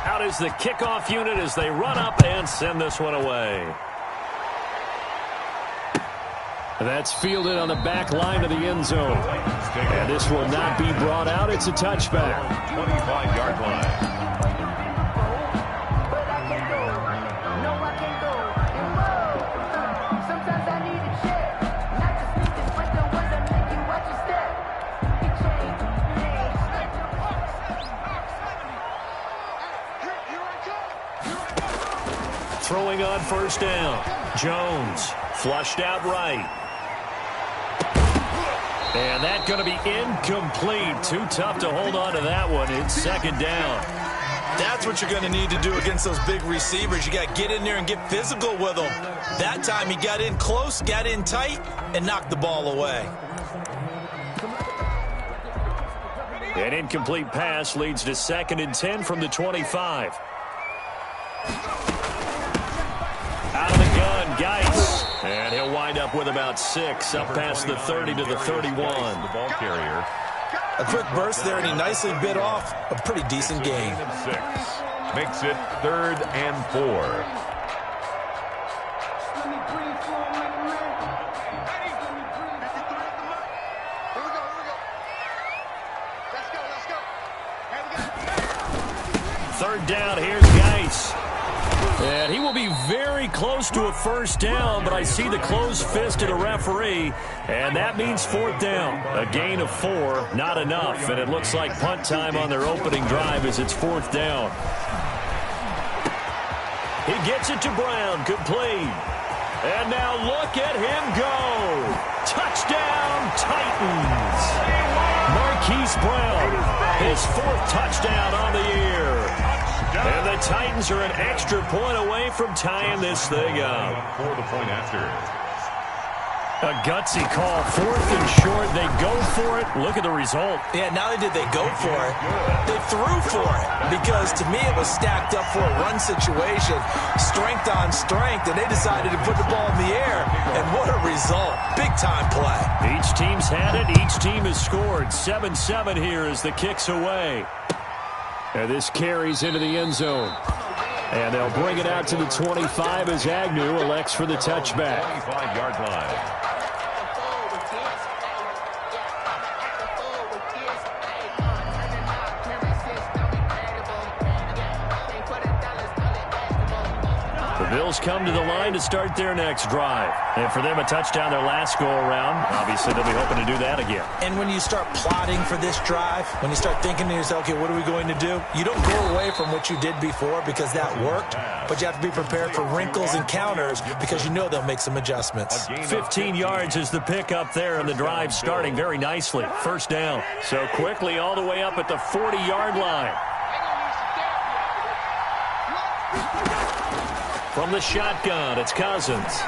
Out is the kickoff unit as they run up and send this one away. That's fielded on the back line of the end zone. And this will not be brought out. It's a touchback. 25-yard line. Throwing on first down. Jones flushed out right. And that's going to be incomplete. Too tough to hold on to that one. It's second down. That's what you're going to need to do against those big receivers. You got to get in there and get physical with them. That time he got in close, got in tight, and knocked the ball away. An incomplete pass leads to 2nd and 10 from the 25. Out of the gun, Geis. And he'll wind up with about 6, up past the 30 to the 31. The ball carrier. A quick burst there, and he nicely bit off a pretty decent gain. 6 makes it 3rd and 4. Third down, here's Geis. And he will be very close to a first down, but I see the closed fist of the referee, and that means 4th down. A gain of 4, not enough, and it looks like punt time on their opening drive as it's 4th down. He gets it to Brown, complete. And now look at him go. Touchdown, Titans. Marquise Brown, his 4th touchdown on the year. And the Titans are an extra point away from tying this thing up. For the point after. A gutsy call, 4th and short. They go for it. Look at the result. Yeah, not only did they go for it, they threw for it. Because to me it was stacked up for a run situation. Strength on strength, and they decided to put the ball in the air. And what a result. Big-time play. Each team's had it. Each team has scored. 7-7 here as the kick's away. And this carries into the end zone. And they'll bring it out to the 25 as Agnew elects for the touchback. 25-yard line. The Bills come to the line to start their next drive. And for them, a touchdown their last go-around. Obviously, they'll be hoping to do that again. And when you start plotting for this drive, when you start thinking to yourself, okay, what are we going to do? You don't go away from what you did before because that worked, but you have to be prepared for wrinkles and counters because you know they'll make some adjustments. 15 yards is the pickup there, and the drive starting very nicely. First down. So quickly all the way up at the 40-yard line. From the shotgun, it's Cousins.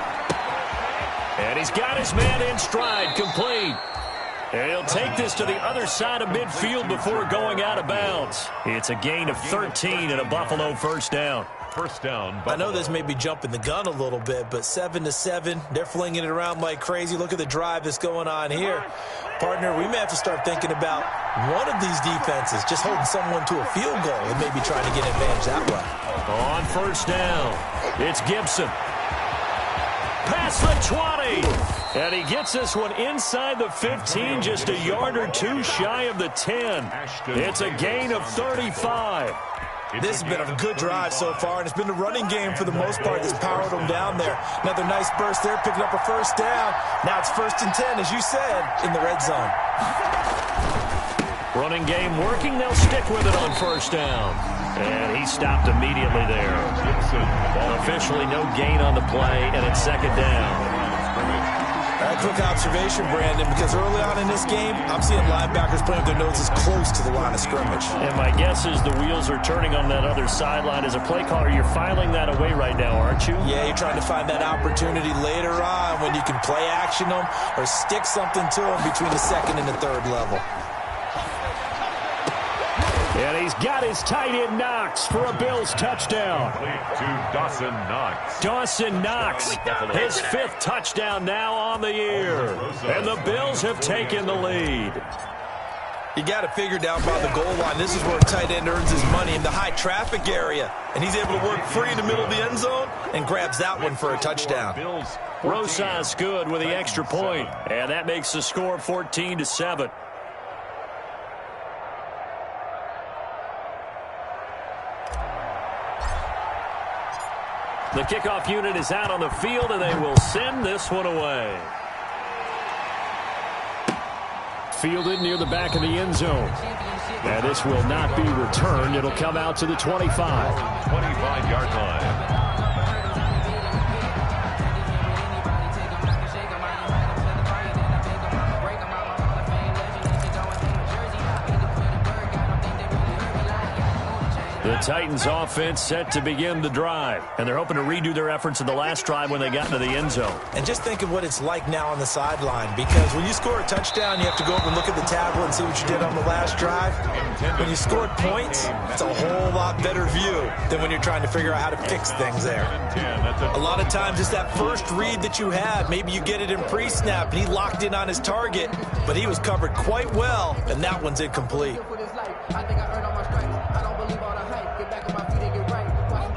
And he's got his man in stride, complete. And he'll take this to the other side of midfield before going out of bounds. It's a gain of 13 and a Buffalo first down. First down. Buffalo. I know this may be jumping the gun a little bit, but 7-7, they're flinging it around like crazy. Look at the drive that's going on here. Partner, we may have to start thinking about one of these defenses just holding someone to a field goal and maybe trying to get advantage that way. On first down, it's Gibson. Past the 20. And he gets this one inside the 15, just a yard or two shy of the 10. It's a gain of 35. This has been a good drive so far, and it's been a running game for the most part that's powered them down there. Another nice burst there, picking up a first down. Now it's 1st and 10, as you said, in the red zone. Running game working. They'll stick with it on first down. And he stopped immediately there. Officially no gain on the play, and it's 2nd down. A quick observation, Brandon, because early on in this game, I'm seeing linebackers putting their noses close to the line of scrimmage. And my guess is the wheels are turning on that other sideline. As a play caller, you're filing that away right now, aren't you? Yeah, you're trying to find that opportunity later on when you can play action them or stick something to them between the 2nd and the 3rd level. And he's got his tight end Knox for a Bills touchdown. To Dawson Knox. Dawson Knox, his 5th touchdown now on the year. And the Bills have taken the lead. You got to figure down by the goal line. This is where a tight end earns his money, in the high traffic area. And he's able to work free in the middle of the end zone and grabs that one for a touchdown. Rosas good with the extra point. And that makes the score 14-7. The kickoff unit is out on the field, and they will send this one away. Fielded near the back of the end zone. And this will not be returned. It'll come out to the 25. 25-yard line. The Titans offense set to begin the drive. And they're hoping to redo their efforts in the last drive when they got into the end zone. And just think of what it's like now on the sideline, because when you score a touchdown, you have to go up and look at the tablet and see what you did on the last drive. When you scored points, it's a whole lot better view than when you're trying to figure out how to fix things there. A lot of times it's that first read that you had. Maybe you get it in pre-snap, and he locked in on his target, but he was covered quite well, and that one's incomplete.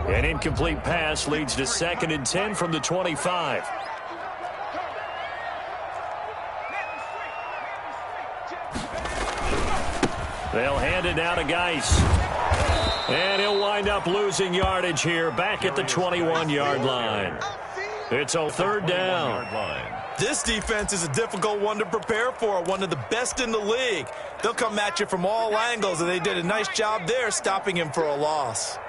An incomplete pass leads to 2nd and 10 from the 25. They'll hand it down to Geis. And he'll wind up losing yardage here back at the 21-yard line. It's a 3rd down. This defense is a difficult one to prepare for, one of the best in the league. They'll come at you from all angles, and they did a nice job there stopping him for a loss.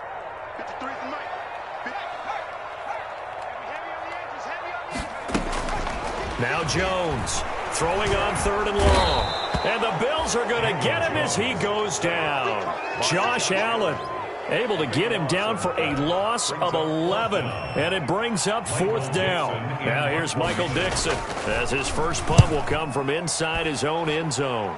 Now Jones throwing on 3rd and long. And the Bills are going to get him as he goes down. Josh Allen able to get him down for a loss of 11. And it brings up 4th down. Now here's Michael Dixon as his first punt will come from inside his own end zone.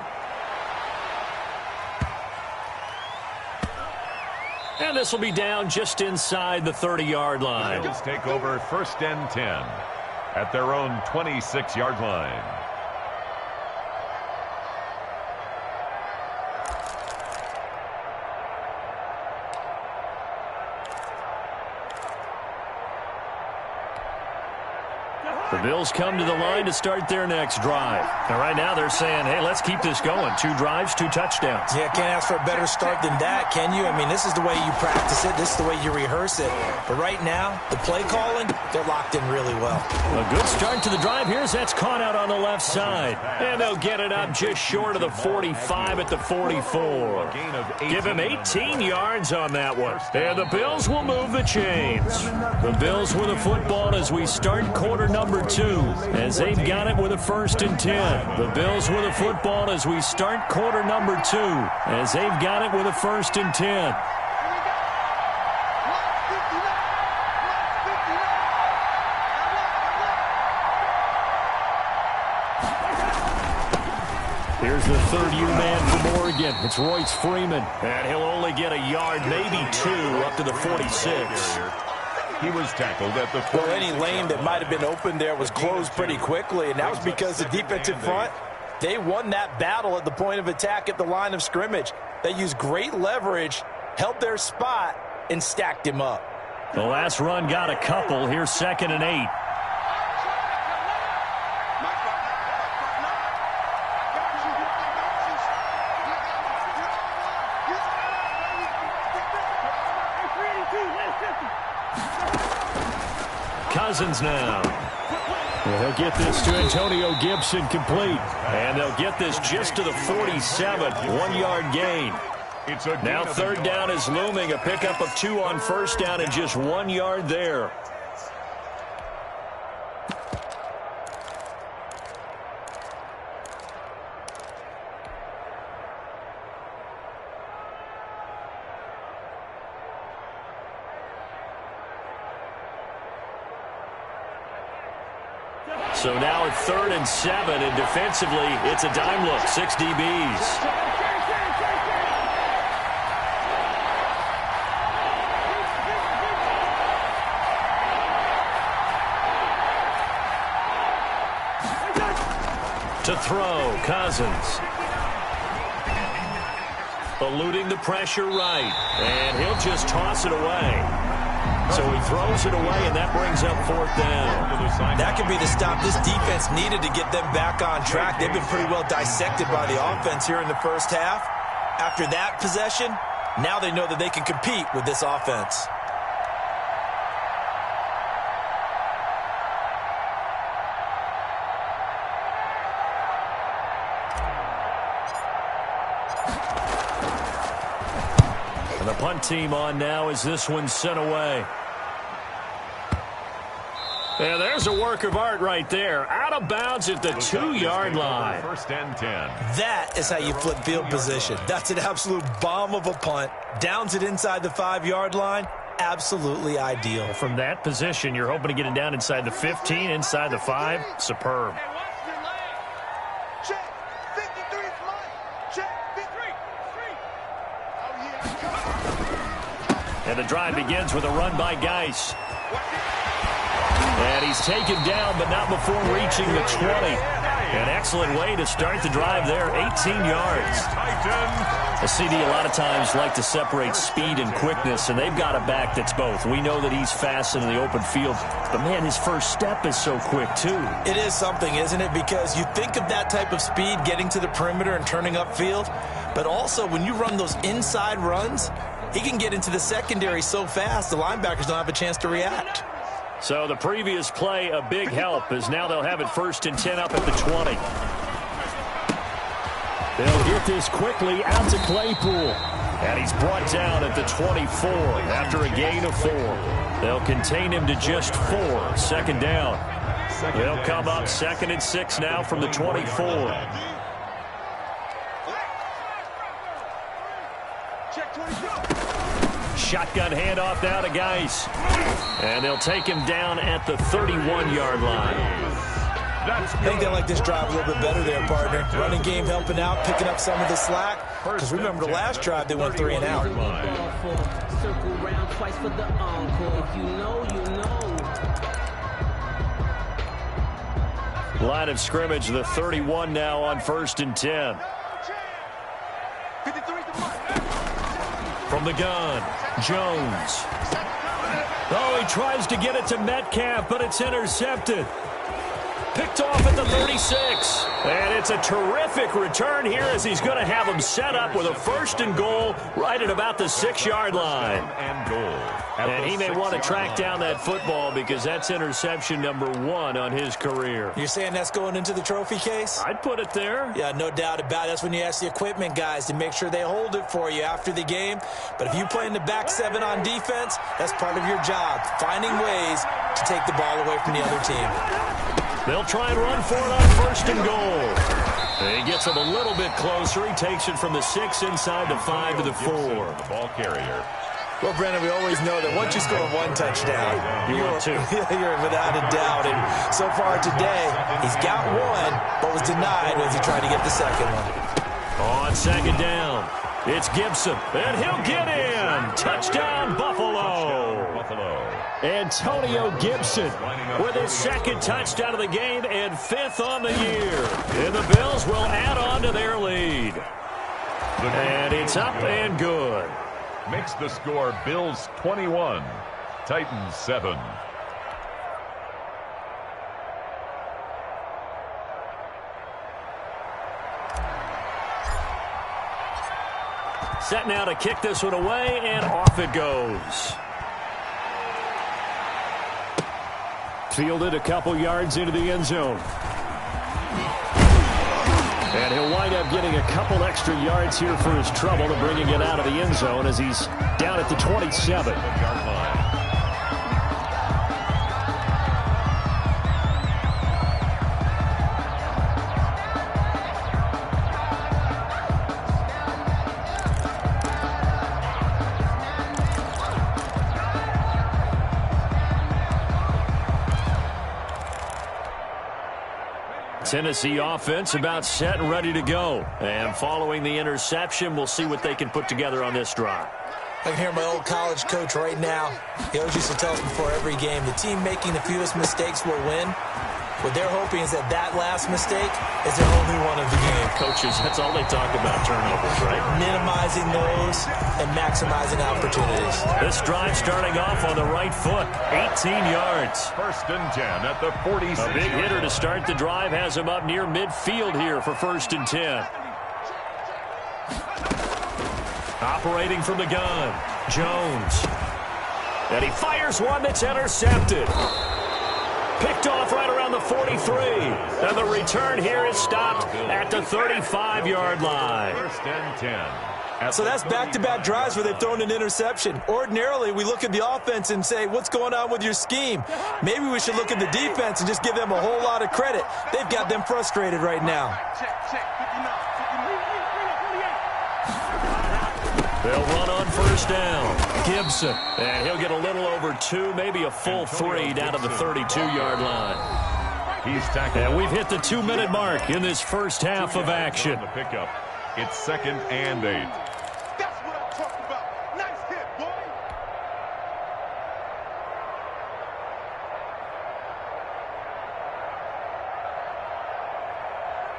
And this will be down just inside the 30-yard line. Bills take over 1st and 10 at their own 26-yard line. The Bills come to the line to start their next drive. And right now they're saying, hey, let's keep this going. 2 drives, 2 touchdowns. Yeah, can't ask for a better start than that, can you? I mean, this is the way you practice it. This is the way you rehearse it. But right now, the play calling, they're locked in really well. A good start to the drive. Here's that's caught out on the left side. And they'll get it up just short of the 45 at the 44. Give him 18 yards on that one. And the Bills will move the chains. The Bills with the football as we start quarter number 2, as they've got it with a 1st and 10. The Bills with the football as we start quarter number 2, as they've got it with a 1st and 10. Here's the 3rd-year man from Oregon. It's Royce Freeman. And he'll only get a yard, maybe 2, up to the 46. He was tackled at the 40. Well, any lane that might have been open there was closed pretty quickly, and that was because the defensive front, they won that battle at the point of attack at the line of scrimmage. They used great leverage, held their spot, and stacked him up. The last run got a couple. Here's 2nd and 8. Cousins now. Well, he'll get this to Antonio Gibson complete. And they'll get this just to the 47. 1-yard gain. Now 3rd down is looming. A pickup of 2 on 1st down and just 1 yard there. So now at 3rd and 7, and defensively, it's a dime look. 6 DBs. To throw, Cousins. eluding the pressure right. And he'll just toss it away. So he throws it away, and that brings up 4th down. That could be the stop this defense needed to get them back on track. They've been pretty well dissected by the offense here in the first half. After that possession, now they know that they can compete with this offense. And the punt team on now as this one's sent away. Yeah, there's a work of art right there. Out of bounds at the 2-yard line. 1st and 10. That is how you flip field position. That's an absolute bomb of a punt. Downs it inside the 5-yard line. Absolutely ideal. From that position, you're hoping to get it down inside the 15, inside the 5. Superb. And the drive begins with a run by Geis. And he's taken down, but not before reaching the 20. An excellent way to start the drive there, 18 yards. A CD a lot of times like to separate speed and quickness, and they've got a back that's both. We know that he's fast in the open field, but, man, his first step is so quick, too. It is something, isn't it? Because you think of that type of speed getting to the perimeter and turning upfield, but also when you run those inside runs, he can get into the secondary so fast the linebackers don't have a chance to react. So the previous play, a big help, as now they'll have it 1st and 10 up at the 20. They'll get this quickly out to Claypool. And he's brought down at the 24 after a gain of 4. They'll contain him to just 4. 2nd down. They'll come up 2nd and 6 now from the 24. Shotgun handoff now to Geis. And they'll take him down at the 31-yard line. I think they like this drive a little bit better there, partner. Running game helping out, picking up some of the slack. Because remember the last drive, they went 3 and out. Circle round twice for the encore. If you know, you know. Line of scrimmage, the 31 now on 1st and 10. From the gun, Jones. Oh, he tries to get it to Metcalf, but it's intercepted. Picked off at the 36. And it's a terrific return here as he's going to have him set up with a 1st and goal right at about the 6-yard line. And he may want to track down that football because that's interception number 1 on his career. You're saying that's going into the trophy case? I'd put it there. Yeah, no doubt about it. That's when you ask the equipment guys to make sure they hold it for you after the game. But if you play in the back 7 on defense, that's part of your job, finding ways to take the ball away from the other team. They'll try and run for it on 1st and goal. He gets him a little bit closer. He takes it from the 6 inside the 5 to the 4. The ball carrier. Well, Brandon, we always know that once you score 1 touchdown, you're without a doubt. And so far today, he's got 1, but was denied as he tried to get the second one. On 2nd down, it's Gibson, and he'll get in. Touchdown, Buffalo. Antonio Gibson with his 2nd touchdown of the game and 5th on the year. And the Bills will add on to their lead. And it's up and good. Makes the score Bills 21, Titans 7. Set now to kick this one away, and off it goes. Fielded a couple yards into the end zone. And he'll wind up getting a couple extra yards here for his trouble to bringing it out of the end zone as he's down at the 27. Tennessee offense about set and ready to go. And following the interception, we'll see what they can put together on this drive. I can hear my old college coach right now. He always used to tell us before every game, the team making the fewest mistakes will win. What they're hoping is that that last mistake is their only one of the game. Coaches, that's all they talk about, turnovers, right? Minimizing those and maximizing opportunities. This drive starting off on the right foot, 18 yards. 1st and 10 at the 46. A big hitter to start the drive has him up near midfield here for 1st and 10. Operating from the gun, Jones. And he fires one that's intercepted. Picked off right around the 43. And the return here is stopped at the 35-yard line. 1st and 10. So that's back-to-back drives where they've thrown an interception. Ordinarily, we look at the offense and say, what's going on with your scheme? Maybe we should look at the defense and just give them a whole lot of credit. They've got them frustrated right now. They'll run on 1st down. Gibson. And he'll get a little over 2, maybe a full 3 down to the 32-yard line. He's tackled. And we've hit the 2-minute mark in this first half of action. The pickup. It's 2nd and 8. That's what I'm talking about. Nice hit, boy.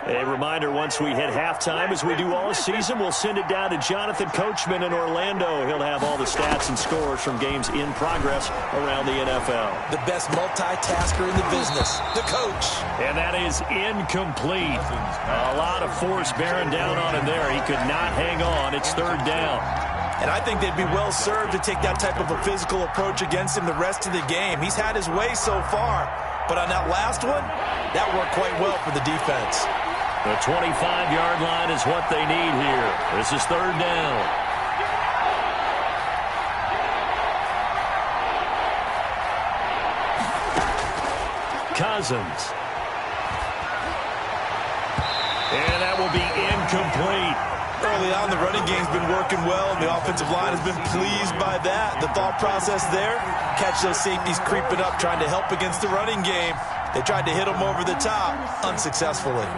A reminder, once we hit halftime, as we do all season, we'll send it down to Jonathan Coachman in Orlando. He'll have all the stats and scores from games in progress around the NFL. The best multitasker in the business, the coach. And that is incomplete. A lot of force bearing down on him there. He could not hang on. It's 3rd down. And I think they'd be well served to take that type of a physical approach against him the rest of the game. He's had his way so far. But on that last one, that worked quite well for the defense. The 25-yard line is what they need here. This is 3rd down. Cousins. And that will be incomplete. Early on, the running game's been working well, and the offensive line has been pleased by that. The thought process there, catch those safeties creeping up, trying to help against the running game. They tried to hit them over the top, unsuccessfully.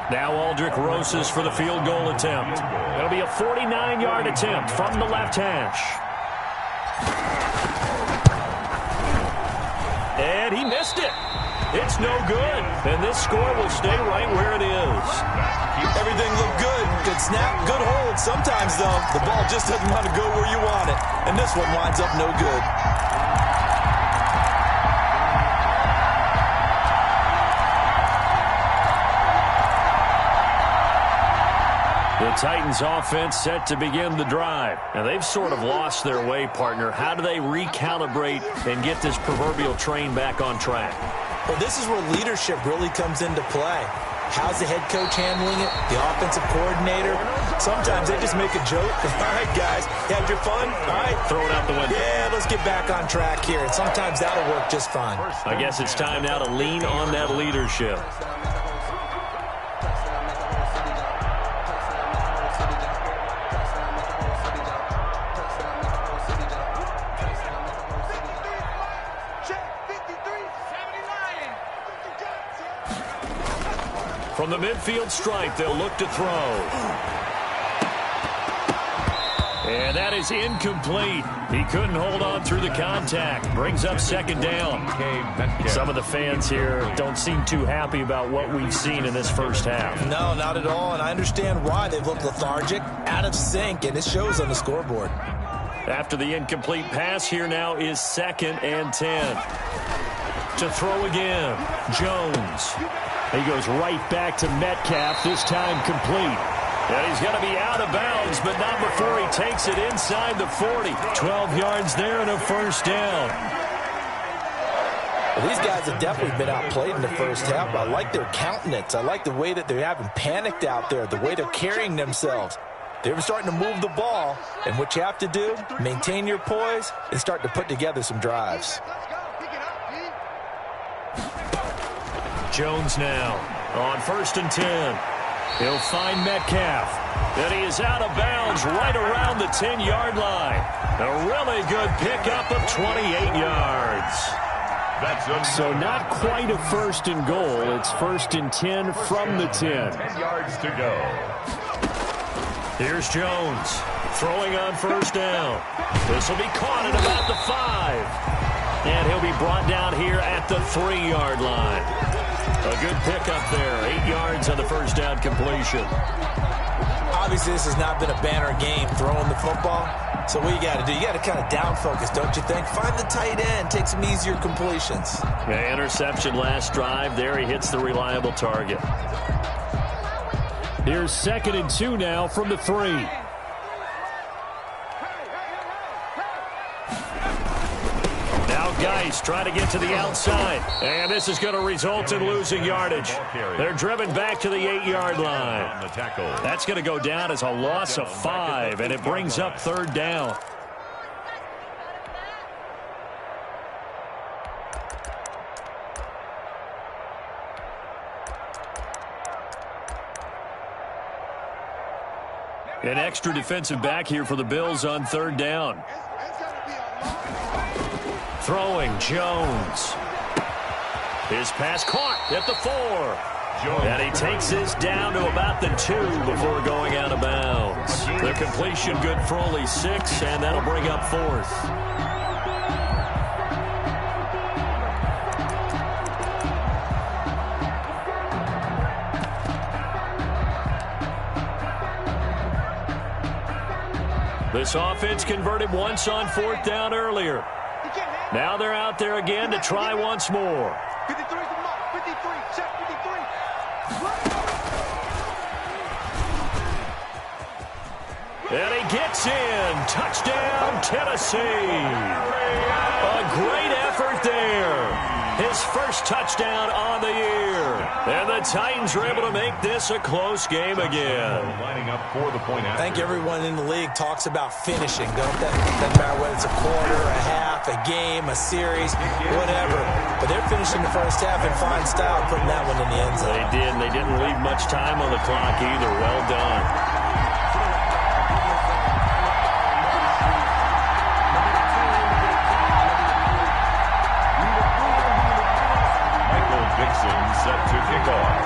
Now Aldrick Rosas for the field goal attempt. It'll be a 49-yard attempt from the left hash. And he missed it. It's no good. And this score will stay right where it is. Everything looked good. Good snap, good hold. Sometimes, though, the ball just doesn't want to go where you want it. And this one winds up no good. The Titans offense set to begin the drive. Now, they've sort of lost their way, partner. How do they recalibrate and get this proverbial train back on track? Well, this is where leadership really comes into play. How's the head coach handling it? The offensive coordinator? Sometimes they just make a joke. All right, guys, you had your fun? All right. Throw it out the window. Yeah, let's get back on track here. And sometimes that'll work just fine. I guess it's time now to lean on that leadership. From the midfield stripe, they'll look to throw. And that is incomplete. He couldn't hold on through the contact. Brings up 2nd down. Some of the fans here don't seem too happy about what we've seen in this first half. No, not at all, and I understand why. They've looked lethargic, out of sync, and it shows on the scoreboard. After the incomplete pass, here now is 2nd and 10. To throw again, Jones. He goes right back to Metcalf, this time complete. And he's going to be out of bounds, but not before he takes it inside the 40. 12 yards there and a 1st down. Well, these guys have definitely been outplayed in the first half. I like their countenance. I like the way that they haven't panicked out there, the way they're carrying themselves. They're starting to move the ball, and what you have to do, maintain your poise and start to put together some drives. Jones now on 1st and 10. He'll find Metcalf. And he is out of bounds right around the 10-yard line. A really good pickup of 28 yards. So not quite a 1st and goal. It's 1st and 10 from the 10. 10 yards to go. Here's Jones throwing on 1st down. This will be caught at about the 5. And he'll be brought down here at the 3-yard line. A good pickup there. 8 yards on the first down completion. Obviously, this has not been a banner game throwing the football. So what you got to do, you got to kind of down focus, don't you think? Find the tight end, take some easier completions. Yeah, interception last drive. There he hits the reliable target. Here's 2nd and 2 now from the 3. Now Geis trying to get to the outside. And this is going to result in losing yardage. They're driven back to the 8-yard line. That's going to go down as a loss of 5, and it brings up 3rd down. An extra defensive back here for the Bills on 3rd down. Throwing, Jones. His pass caught at the 4. And he takes this down to about the 2 before going out of bounds. The completion good for only 6, and that'll bring up 4th. This offense converted once on 4th down earlier. Now they're out there again to try once more. 53's the mark. 53. Check 53. And he gets in. Touchdown, Tennessee. A great effort there. His first touchdown on the year. And the Titans are able to make this a close game again. Lining up for the point after. I think everyone in the league talks about finishing, don't they? Doesn't matter whether it's a quarter, a half, a game, a series, whatever. But they're finishing the first half in fine style, putting that one in the end zone. They did, and they didn't leave much time on the clock either. Well done. Set to kick off.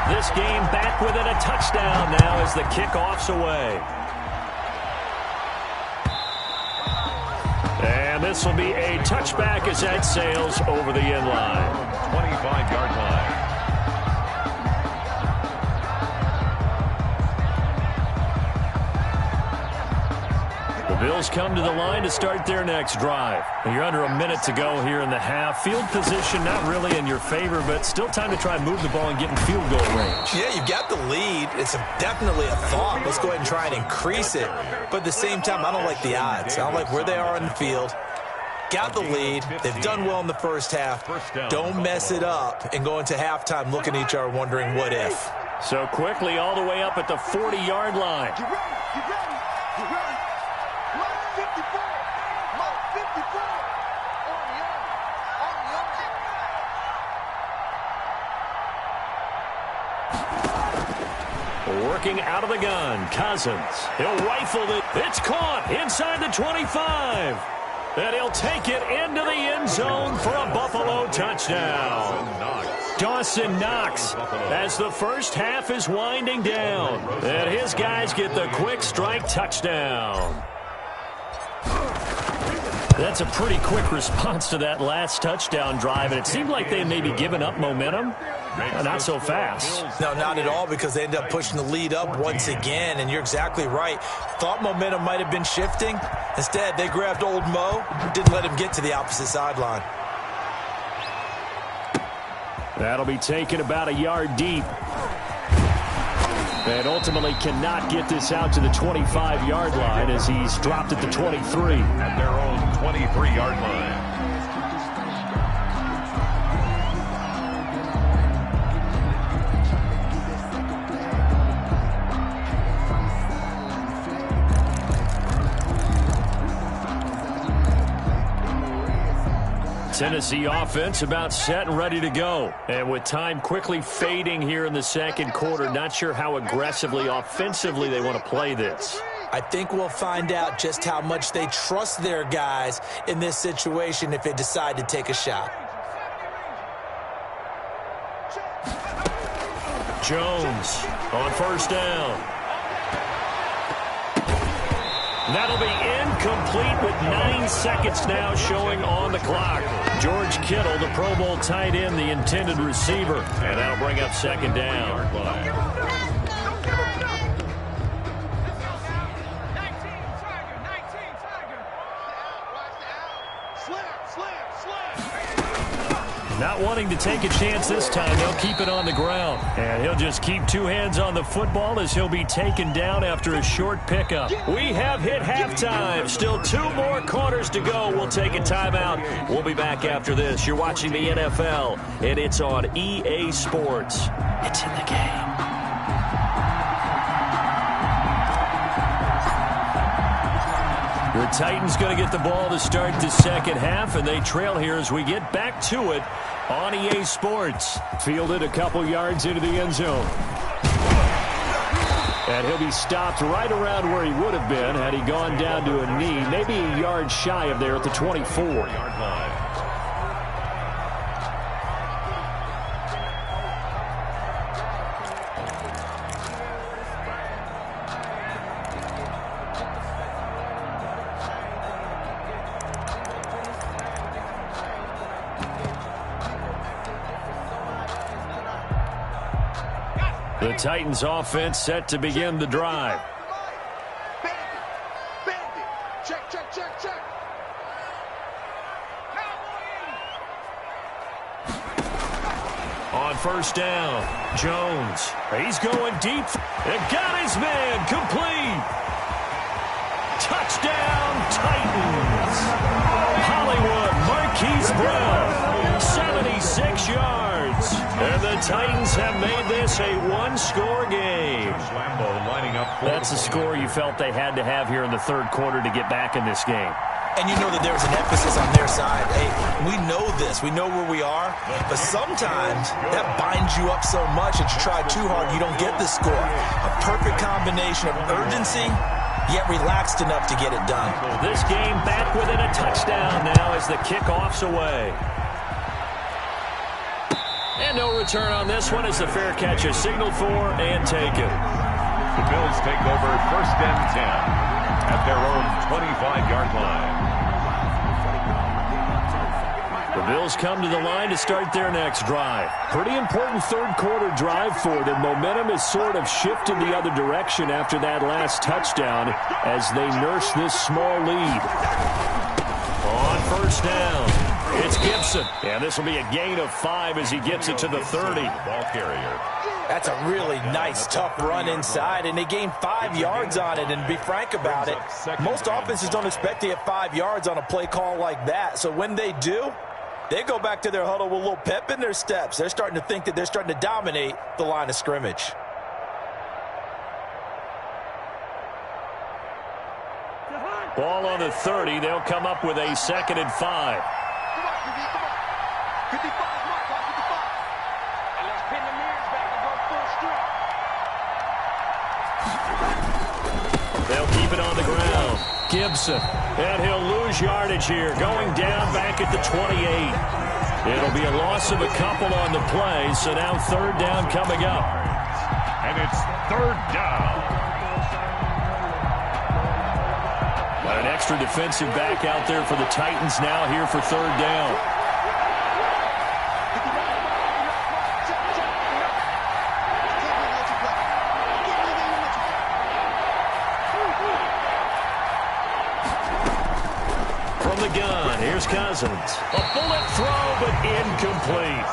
This game back within a touchdown now as the kickoff's away. And this will be a touchback as that sails over the end line. 25-yard line. The Bills come to the line to start their next drive. You're under a minute to go here in the half. Field position not really in your favor, but still time to try and move the ball and get in field goal range. Yeah, you've got the lead. It's definitely a thought. Let's go ahead and try and increase it. But at the same time, I don't like the odds. I don't like where they are on the field. Got the lead. They've done well in the first half. Don't mess it up and go into halftime looking at each other wondering what if. So quickly all the way up at the 40-yard line. You ready? You ready? You ready? Mark 54. Mark 54. On the arm. On the arm. Working out of the gun, Cousins. He'll rifle it. It's caught inside the 25. And he'll take it into the end zone for a Buffalo touchdown. Dawson Knox as the first half is winding down. And his guys get the quick strike touchdown. That's a pretty quick response to that last touchdown drive, and it seemed like they may be giving up momentum. Not so fast. No, not at all, because they end up pushing the lead up once again, and you're exactly right. Thought momentum might have been shifting. Instead, they grabbed old Mo, didn't let him get to the opposite sideline. That'll be taken about a yard deep. And ultimately cannot get this out to the 25-yard line as he's dropped at the 23. At their own 23-yard line. Tennessee offense about set and ready to go. And with time quickly fading here in the second quarter, not sure how aggressively, offensively they want to play this. I think we'll find out just how much they trust their guys in this situation if they decide to take a shot. Jones on first down. That'll be incomplete with 9 seconds now showing on the clock. George Kittle, the Pro Bowl tight end, the intended receiver. And that'll bring up second down. Not wanting to take a chance this time, they'll keep it on the ground. And he'll just keep 2 hands on the football as he'll be taken down after a short pickup. We have hit halftime. Still 2 more quarters to go. We'll take a timeout. We'll be back after this. You're watching the NFL, and it's on EA Sports. It's in the game. The Titans going to get the ball to start the second half, and they trail here as we get back to it on EA Sports. Fielded a couple yards into the end zone. And he'll be stopped right around where he would have been had he gone down to a knee, maybe a yard shy of there at the 24-yard line. The Titans offense set to begin the drive. Check, check, check, check. On first down, Jones. He's going deep. And got his man complete. Touchdown, Titans. Hollywood, Marquise Brown, 76 yards. And the Titans have made this a one-score game. That's the score you felt they had to have here in the third quarter to get back in this game. And you know that there was an emphasis on their side. Hey, we know this. We know where we are. But sometimes that binds you up so much that you try too hard, you don't get the score. A perfect combination of urgency, yet relaxed enough to get it done. This game back within a touchdown now as the kickoff's away. And no return on this one as the fair catch is signaled for and taken. The Bills take over first and 10 at their own 25-yard line. The Bills come to the line to start their next drive. Pretty important third quarter drive for them. Momentum has sort of shifted the other direction after that last touchdown as they nurse this small lead. On first down, it's Gibson. And this will be a gain of 5 as he gets it to the 30. Ball carrier. That's a really nice, tough run inside, and they gained 5 yards on it. And to be frank about it, most offenses don't expect to get 5 yards on a play call like that. So when they do, they go back to their huddle with a little pep in their steps. They're starting to think that they're starting to dominate the line of scrimmage. Ball on the 30. They'll come up with a 2nd and 5. Come on, QB, come on. 55, mark, 55. And let's pin the mirrors back and go full strip. They'll keep it on the ground. Gibson. And he'll lose yardage here. Going down back at the 28. It'll be a loss of a couple on the play. So now third down coming up. And it's third down. Got an extra defensive back out there for the Titans now here for third down. From the gun, here's Cousins. A bullet throw, but incomplete.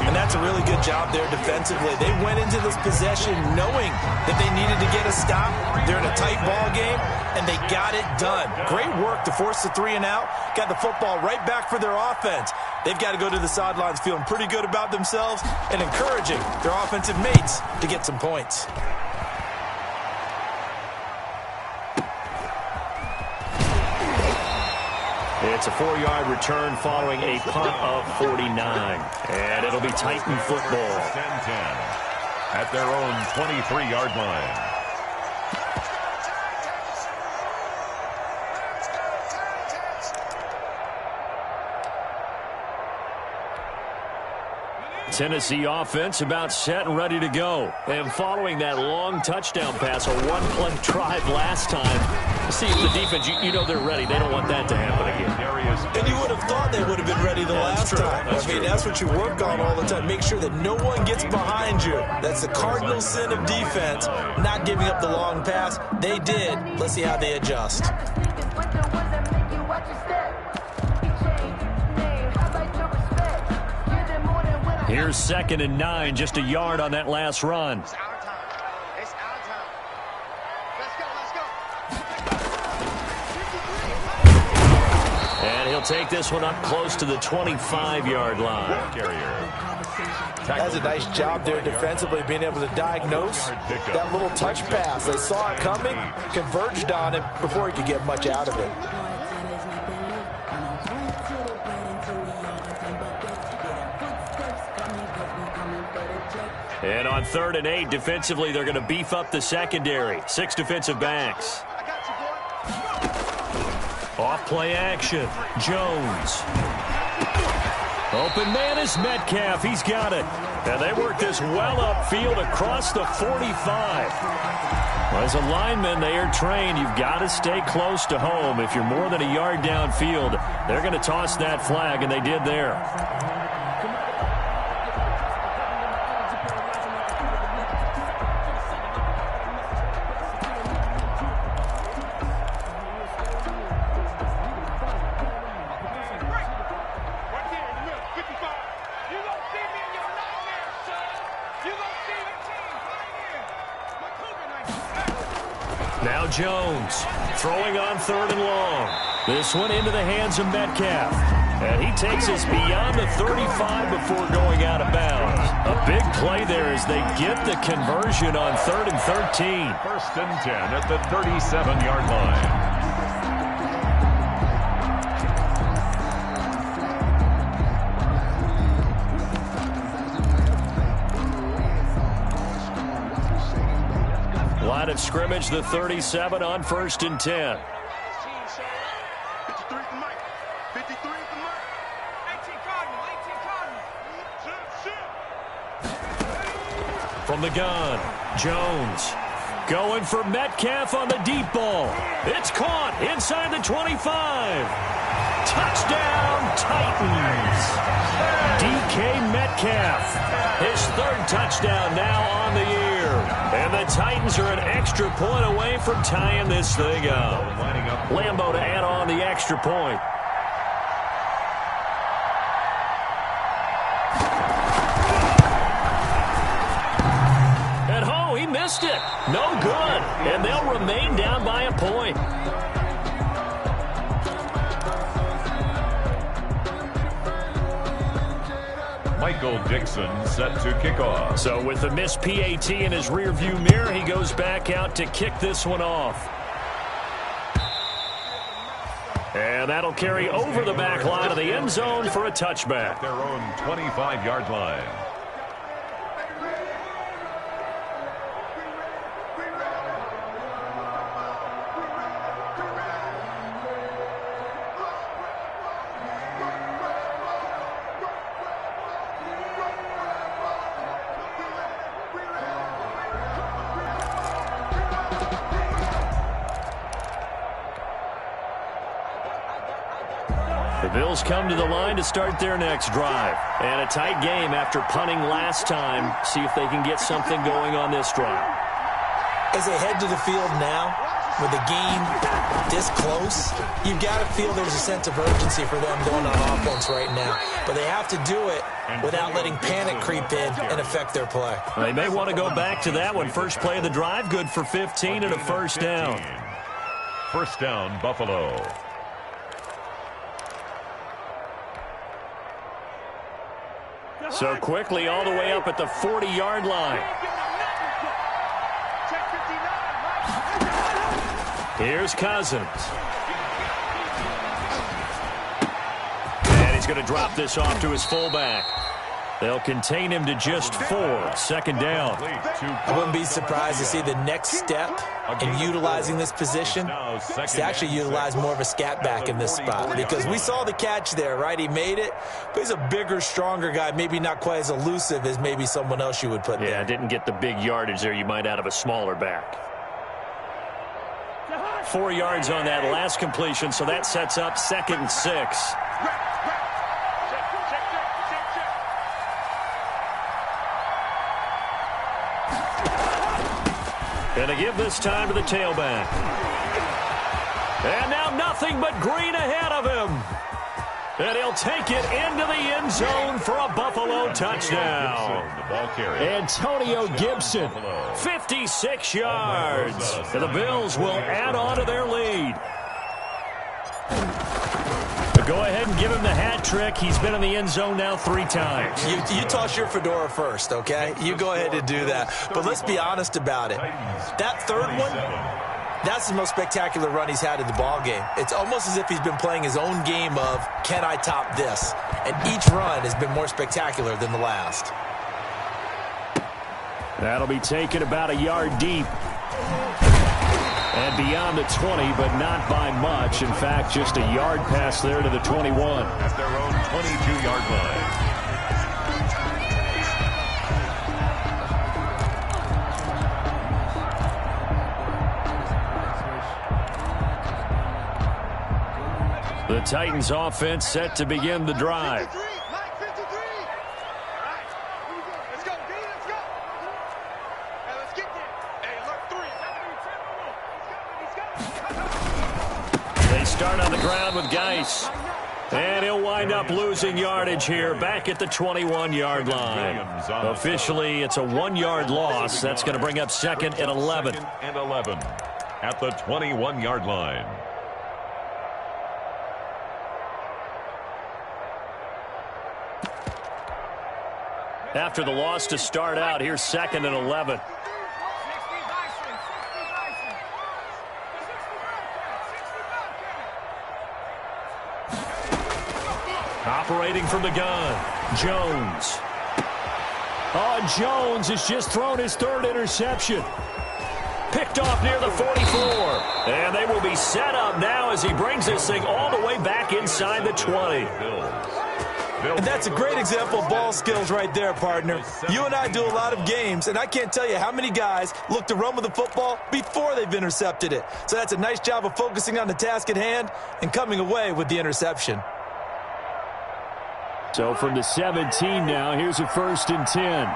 And that's a really good job there defensively. They went into this possession knowing that they needed to get a stop. They're in a tight ball game, and they got it done. Great work to force the 3 and out. Got the football right back for their offense. They've got to go to the sidelines feeling pretty good about themselves and encouraging their offensive mates to get some points. It's a 4-yard return following a punt of 49. And it'll be Titan football. 10-10 at their own 23-yard line. Tennessee offense about set and ready to go. And following that long touchdown pass, a one-play drive last time, See, if the defense, you know they're ready. They don't want that to happen again. And you would have thought they would have been ready the last time. That's what you work on all the time. Make sure that no one gets behind you. That's the cardinal sin of defense, not giving up the long pass. They did. Let's see how they adjust. Here's 2nd and 9, just a yard on that last run. It's our time. It's our time. Let's go, let's go. And he'll take this one up close to the 25-yard line. That's a nice job there defensively, being able to diagnose that little touch pass. They saw it coming, converged on it before he could get much out of it. And on 3rd and 8, defensively, they're going to beef up the secondary. 6 defensive backs. Off play action. Jones. Open man is Metcalf. He's got it. And they work this well upfield across the 45. As a lineman, they are trained. You've got to stay close to home. If you're more than a yard downfield, they're going to toss that flag, and they did there. Now Jones throwing on 3rd and long. This one into the hands of Metcalf. And he takes us beyond the 35 before going out of bounds. A big play there as they get the conversion on 3rd and 13. 1st and 10 at the 37-yard line. Line of scrimmage, the 37 on 1st and 10. 53 for Mike. 53 for Mike. 18 Cardinal. 18 Cardinal. From the gun, Jones going for Metcalf on the deep ball. It's caught inside the 25. Touchdown, Titans. DK Metcalf, his 3rd touchdown now on the year. And the Titans are an extra point away from tying this thing up. Lambeau to add on the extra point. And oh, he missed it. No good. And they'll remain down by a point. Michael Dixon set to kick off. So with the missed PAT in his rearview mirror, he goes back out to kick this one off. And that'll carry over the back line of the end zone for a touchback. Their own 25-yard line. The Bills come to the line to start their next drive. And a tight game after punting last time. See if they can get something going on this drive. As they head to the field now, with the game this close, you've got to feel there's a sense of urgency for them going on offense right now. But they have to do it without letting panic creep in and affect their play. They may want to go back to that one. First play of the drive, good for 15 and a first down. 1st down, Buffalo. So quickly all the way up at the 40-yard line. Here's Cousins. And he's going to drop this off to his fullback. They'll contain him to just 4. 2nd down. I wouldn't be surprised to see the next step in utilizing this position is to actually utilize more of a scat back in this spot, because we saw the catch there, right? He made it, but he's a bigger, stronger guy, maybe not quite as elusive as maybe someone else you would put there. Yeah, didn't get the big yardage there you might out of a smaller back. 4 yards on that last completion, so that sets up 2nd and 6. And they give this time to the tailback. And now nothing but green ahead of him. And he'll take it into the end zone for a Buffalo touchdown. Antonio Gibson, 56 yards. And the Bills will add on to their lead. But go ahead and give him the hat trick. He's been in the end zone now 3 times. You toss your fedora first, okay? You go ahead and do that. But let's be honest about it. That third one, that's the most spectacular run he's had in the ball game. It's almost as if he's been playing his own game of, can I top this? And each run has been more spectacular than the last. That'll be taken about a yard deep. And beyond the 20, but not by much. In fact, just a yard pass there to the 21. At their own 22-yard line. The Titans offense set to begin the drive. They start on the ground with Geis. And he'll wind up losing yardage here back at the 21-yard line. Officially, it's a 1-yard loss. That's going to bring up 2nd and 11. 2nd and 11 at the 21-yard line. After the loss to start out, here's 2nd and 11. Operating from the gun, Jones. Oh, Jones has just thrown his 3rd interception. Picked off near the 44. And they will be set up now as he brings this thing all the way back inside the 20. And that's a great example of ball skills right there, partner. You and I do a lot of games, and I can't tell you how many guys look to run with the football before they've intercepted it. So that's a nice job of focusing on the task at hand and coming away with the interception. So from the 17 now, here's a 1st and 10.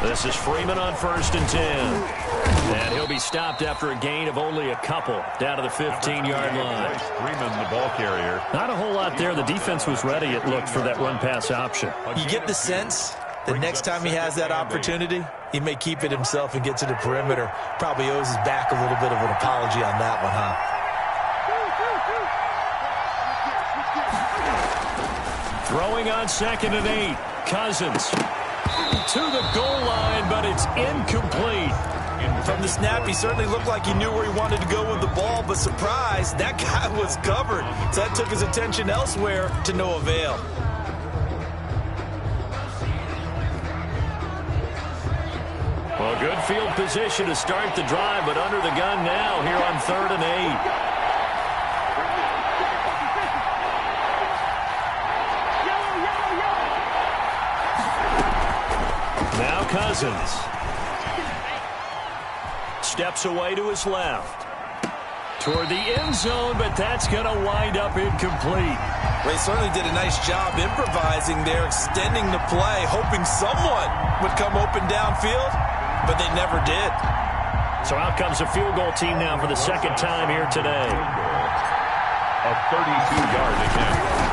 This is Freeman on 1st and 10. And he'll be stopped after a gain of only a couple down to the 15-yard line. Freeman, the ball carrier. Not a whole lot there. The defense was ready, it looked, for that run-pass option. You get the sense that next time he has that opportunity, he may keep it himself and get to the perimeter. Probably owes his back a little bit of an apology on that one, huh? Throwing on 2nd and 8. Cousins to the goal line, but it's incomplete. From the snap, he certainly looked like he knew where he wanted to go with the ball, but surprise, that guy was covered. So that took his attention elsewhere to no avail. Well, good field position to start the drive, but under the gun now here on 3rd and 8. Now Cousins. Steps away to his left. Toward the end zone, but that's going to wind up incomplete. Well, he certainly did a nice job improvising there, extending the play, hoping someone would come open downfield, but they never did. So out comes a field goal team now for the 2nd time here today. A 32-yard attempt.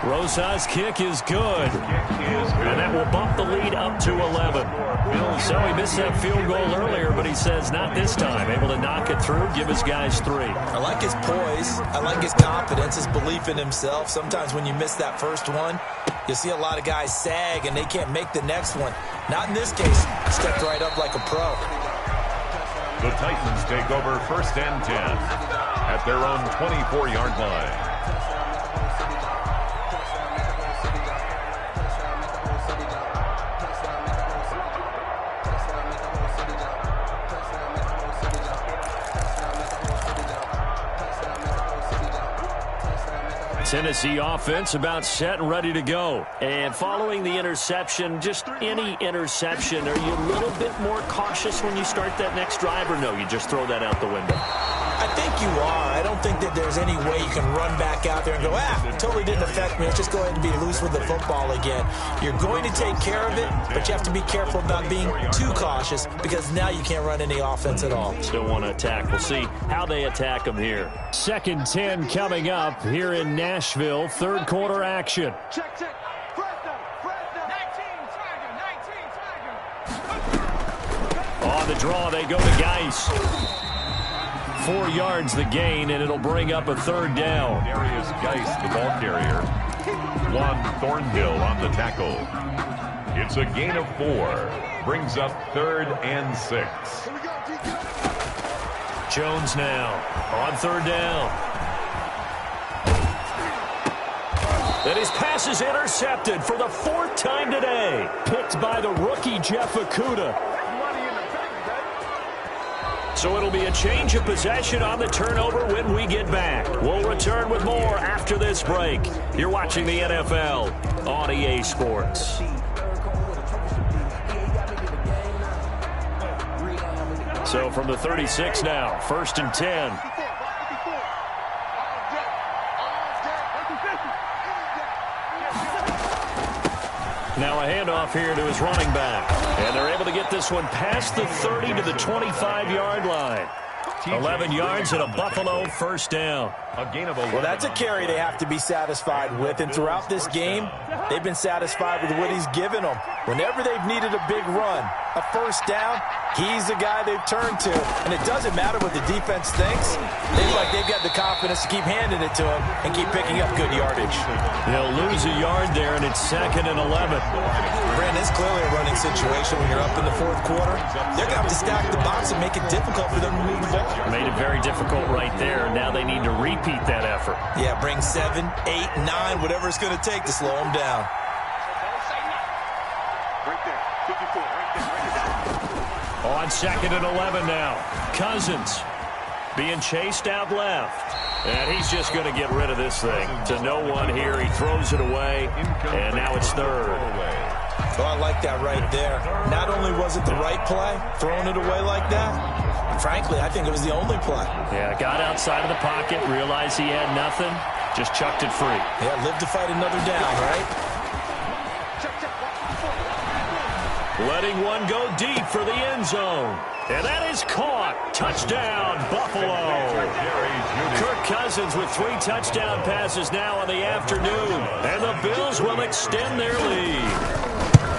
Rosa's kick is good. And that will bump the lead up to 11. So he missed that field goal earlier, but he says not this time. Able to knock it through, give his guys 3. I like his poise. I like his confidence, his belief in himself. Sometimes when you miss that first one, you see a lot of guys sag and they can't make the next one. Not in this case. He stepped right up like a pro. The Titans take over 1st and 10 at their own 24-yard line. Tennessee offense about set and ready to go. And following the interception, just any interception, are you a little bit more cautious when you start that next drive, or no, you just throw that out the window? I think you are. I don't think that there's any way you can run back out there and go, it totally didn't affect me. Let's just go ahead and be loose with the football again. You're going to take care of it, but you have to be careful about being too cautious because now you can't run any offense at all. Still want to attack. We'll see how they attack them here. 2nd 10 coming up here in Nashville. Third quarter action. Check. First down. 19 Tiger. On the draw, they go to Geis. 4 yards the gain, and it'll bring up a 3rd down. Darius Geis, the ball carrier. Juan Thornhill on the tackle. It's a gain of 4. Brings up 3rd and 6. Here we go, DK. Jones now on 3rd down. And his pass is intercepted for the 4th time today. Picked by the rookie Jeff Okudah. So it'll be a change of possession on the turnover when we get back. We'll return with more after this break. You're watching the NFL on EA Sports. So from the 36 now, 1st and 10. Now a handoff here to his running back. And they're able to get this one past the 30 to the 25-yard line. 11 yards and a Buffalo 1st down. Well, that's a carry they have to be satisfied with. And throughout this game, they've been satisfied with what he's given them. Whenever they've needed a big run, a 1st down, he's the guy they've turned to. And it doesn't matter what the defense thinks. They feel like they've got the confidence to keep handing it to him and keep picking up good yardage. They'll lose a yard there, and it's 2nd and 11. Brandon, it's clearly a running situation when you're up in the 4th quarter. They're going to have to stack the box and make it difficult for them to move the ball. Made it very difficult right there. Now they need to repeat that effort. Yeah, bring 7, 8, 9, whatever it's going to take to slow them down. Right there. 54. Right there. On 2nd and 11 now. Cousins being chased out left. And he's just going to get rid of this thing. To no one here. He throws it away. And now it's 3rd. Oh, I like that right there. Not only was it the right play, throwing it away like that, frankly, I think it was the only play. Yeah, got outside of the pocket, realized he had nothing, just chucked it free. Yeah, live to fight another down, right? Letting one go deep for the end zone. And that is caught. Touchdown, Buffalo. Kirk Cousins with 3 touchdown passes now in the afternoon. And the Bills will extend their lead.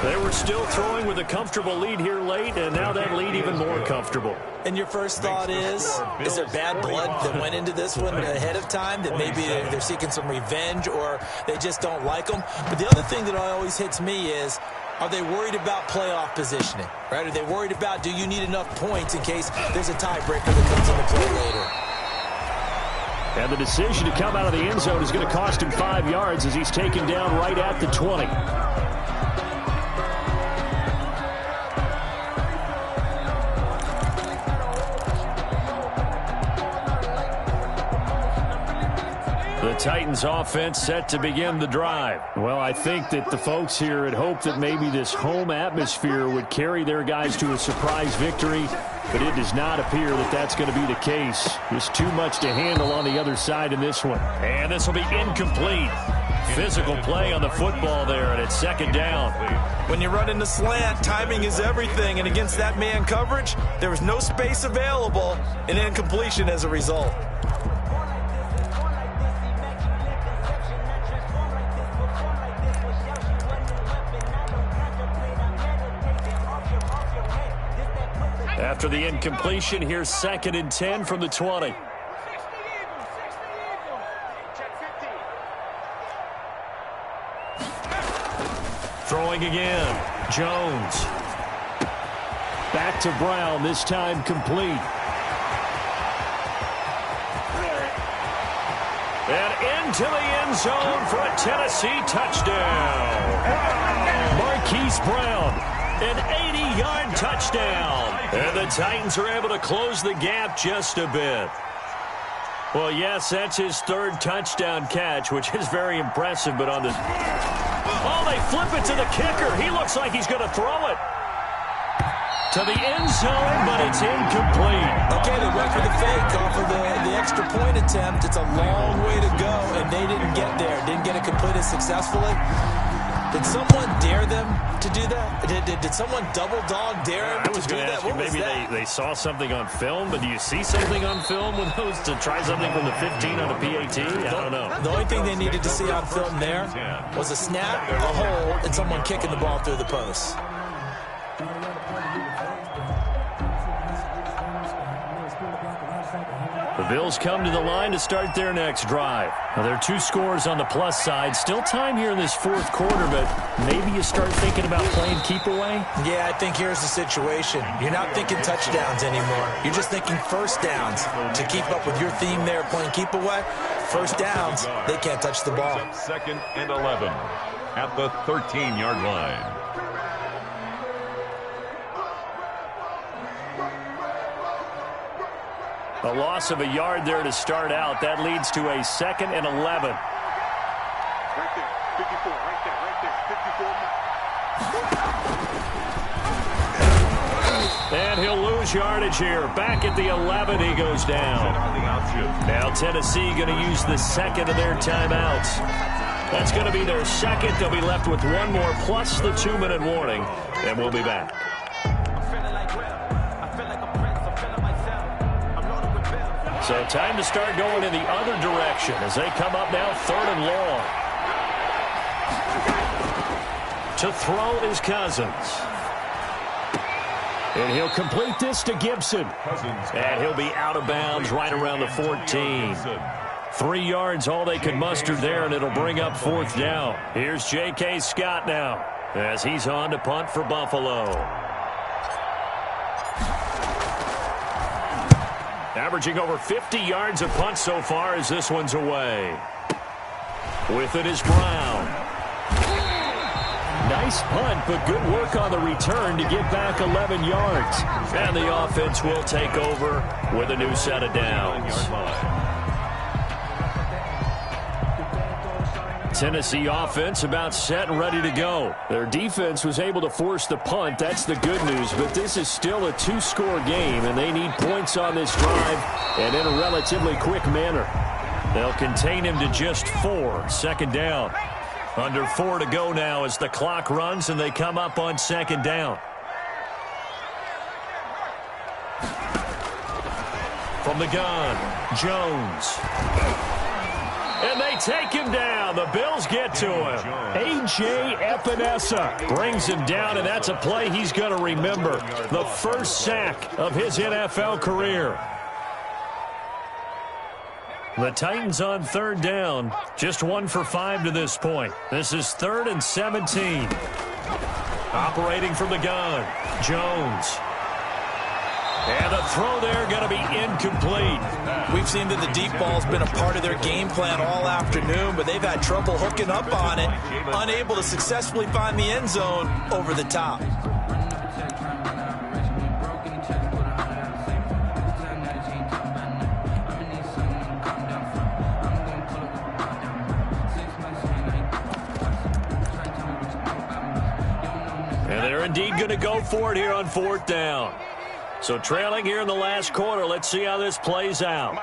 They were still throwing with a comfortable lead here late, and now that lead even more comfortable. And your first thought is there bad blood that went into this one ahead of time, that maybe they're seeking some revenge or they just don't like them? But the other thing that always hits me is, are they worried about playoff positioning? Right? Are they worried about, do you need enough points in case there's a tiebreaker that comes into play later? And the decision to come out of the end zone is going to cost him 5 yards as he's taken down right at the 20. The Titans offense set to begin the drive. Well, I think that the folks here had hoped that maybe this home atmosphere would carry their guys to a surprise victory, but it does not appear that that's going to be the case. There's too much to handle on the other side in this one. And this will be incomplete. Physical play on the football there, and it's 2nd down. When you run in the slant, timing is everything, and against that man coverage, there was no space available, and incompletion as a result. After the incompletion, here's 2nd and 10 from the 20. Throwing again. Jones. Back to Brown, this time complete. And into the end zone for a Tennessee touchdown. Marquise Brown, an 80-yard touchdown. And the Titans are able to close the gap just a bit. Well, yes, that's his third touchdown catch, which is very impressive. But on the... Oh, they flip it to the kicker. He looks like he's going to throw it to the end zone, but it's incomplete. Okay, they went for the fake off of the extra point attempt. It's a long way to go, and they didn't get there. Didn't get it completed successfully. Did someone dare them to do that? Did someone double dog dare them to do that? What was that? Maybe they saw something on film, but do you see something on film with those to try something from the 15 on a PAT? I don't know. The only thing they needed to see on film there was a snap, a hold, and someone kicking the ball through the post. The Bills come to the line to start their next drive. Now, there are 2 scores on the plus side. Still time here in this fourth quarter, but maybe you start thinking about playing keep away? Yeah, I think here's the situation. You're not thinking touchdowns anymore. You're just thinking first downs. To keep up with your theme there, playing keep away, first downs, they can't touch the ball. 2nd and 11 at the 13-yard line. A loss of a yard there to start out. That leads to a 2nd and 11. Right there, 54, right there, 54. And he'll lose yardage here. Back at the 11, he goes down. Now Tennessee going to use the second of their timeouts. That's going to be their second. They'll be left with one more plus the 2-minute warning, and we'll be back. So time to start going in the other direction as they come up now 3rd and long. To throw is Cousins. And he'll complete this to Gibson. And he'll be out of bounds right around the 14. 3 yards, all they could muster there, and it'll bring up 4th down. Here's J.K. Scott now as he's on to punt for Buffalo. Averaging over 50 yards a punt so far as this one's away. With it is Brown. Nice punt, but good work on the return to get back 11 yards. And the offense will take over with a new set of downs. Tennessee offense about set and ready to go. Their defense was able to force the punt. That's the good news. But this is still a 2-score game, and they need points on this drive and in a relatively quick manner. They'll contain him to just 4. 2nd down. Under 4 to go now as the clock runs and they come up on 2nd down. From the gun, Jones. And they take him down. The Bills get to him. A.J. Epinesa brings him down, and that's a play he's going to remember. The first sack of his NFL career. The Titans on 3rd down. Just 1 for 5 to this point. This is 3rd and 17. Operating from the gun, Jones. And the throw there going to be incomplete. We've seen that the deep ball's been a part of their game plan all afternoon, but they've had trouble hooking up on it, unable to successfully find the end zone over the top. And they're indeed going to go for it here on 4th down. So trailing here in the last quarter, let's see how this plays out.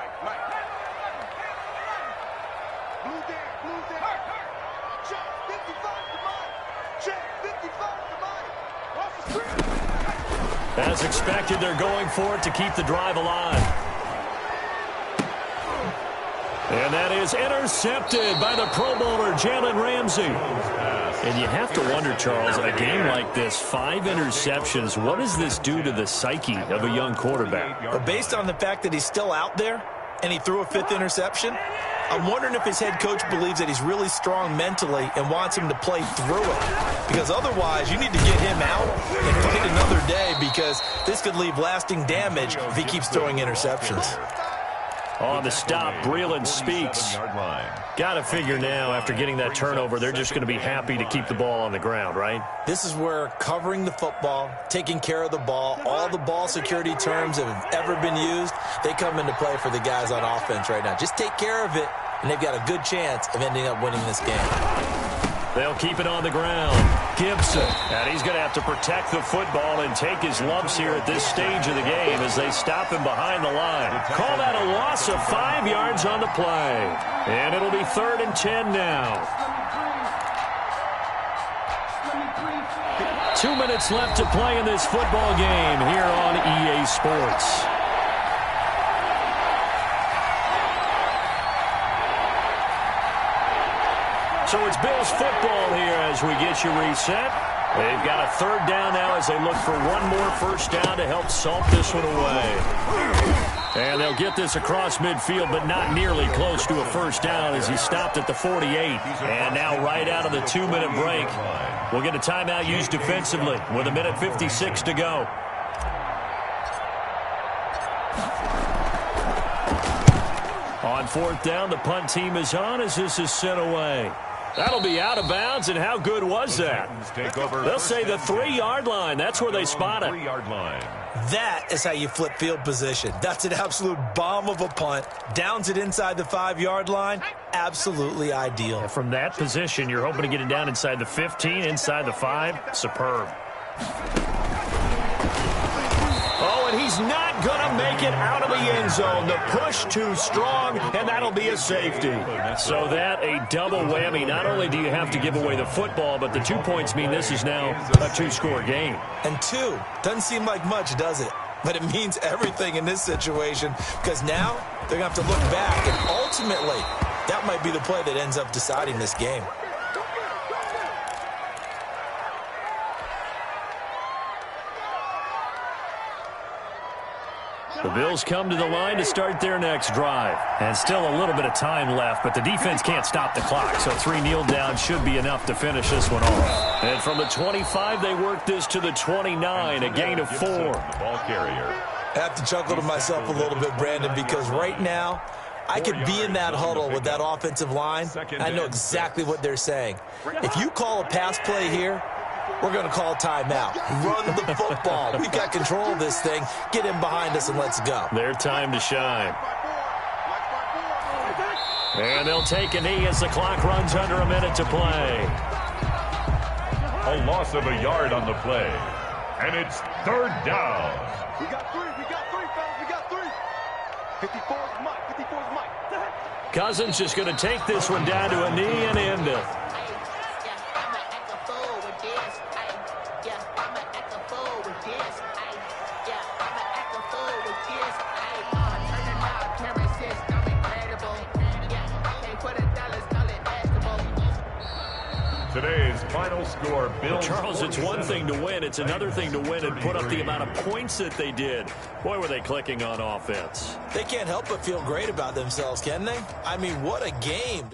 As expected, they're going for it to keep the drive alive. And that is intercepted by the Pro Bowler, Jalen Ramsey. And you have to wonder, Charles, in a game like this, 5 interceptions, what does this do to the psyche of a young quarterback? But based on the fact that he's still out there and he threw a 5th interception, I'm wondering if his head coach believes that he's really strong mentally and wants him to play through it. Because otherwise, you need to get him out and fight another day, because this could leave lasting damage if he keeps throwing interceptions. On the stop, Breland speaks. Got to figure now, after getting that turnover, they're just going to be happy to keep the ball on the ground, right? This is where covering the football, taking care of the ball, all the ball security terms that have ever been used, they come into play for the guys on offense right now. Just take care of it, and they've got a good chance of ending up winning this game. They'll keep it on the ground. Gibson. And he's going to have to protect the football and take his lumps here at this stage of the game as they stop him behind the line. Call that a loss of 5 yards on the play. And it'll be 3rd and 10 now. 2 minutes left to play in this football game here on EA Sports. So it's Bills football here as we get you reset. They've got a 3rd down now as they look for one more first down to help salt this one away. And they'll get this across midfield, but not nearly close to a first down as he stopped at the 48. And now right out of the 2-minute break, we'll get a timeout used defensively with 1:56 to go. On 4th down, the punt team is on as this is sent away. That'll be out of bounds, and how good was that? They'll say the 3-yard line. That's where they spot it. That is how you flip field position. That's an absolute bomb of a punt. Downs it inside the 5-yard line. Absolutely ideal. And from that position, you're hoping to get it down inside the 15, inside the 5. Superb. Oh, and he's not going to make it out of the end zone. The push too strong, and that'll be a safety. So that a double whammy. Not only do you have to give away the football, but the 2 points mean this is now a 2-score game. And 2 doesn't seem like much, does it? But it means everything in this situation because now they're going to have to look back, and ultimately that might be the play that ends up deciding this game. The Bills come to the line to start their next drive. And still a little bit of time left, but the defense can't stop the clock, so 3 kneel downs should be enough to finish this one off. And from the 25, they work this to the 29, a gain of 4. Ball carrier. I have to chuckle to myself a little bit, Brandon, because right now I could be in that huddle with that offensive line. I know exactly what they're saying. If you call a pass play here, we're going to call timeout. Run the football. We've got control of this thing. Get in behind us and let's go. Their time to shine. And they'll take a knee as the clock runs under a minute to play. A loss of a yard on the play. And it's 3rd down. We got 3, fellas. We got 3. 54 is Mike. 54 is Mike. Cousins just going to take this one down to a knee and end it. Today's final score, Bills. Charles, it's one thing to win. It's another thing to win and put up the amount of points that they did. Boy, were they clicking on offense. They can't help but feel great about themselves, can they? I mean, what a game.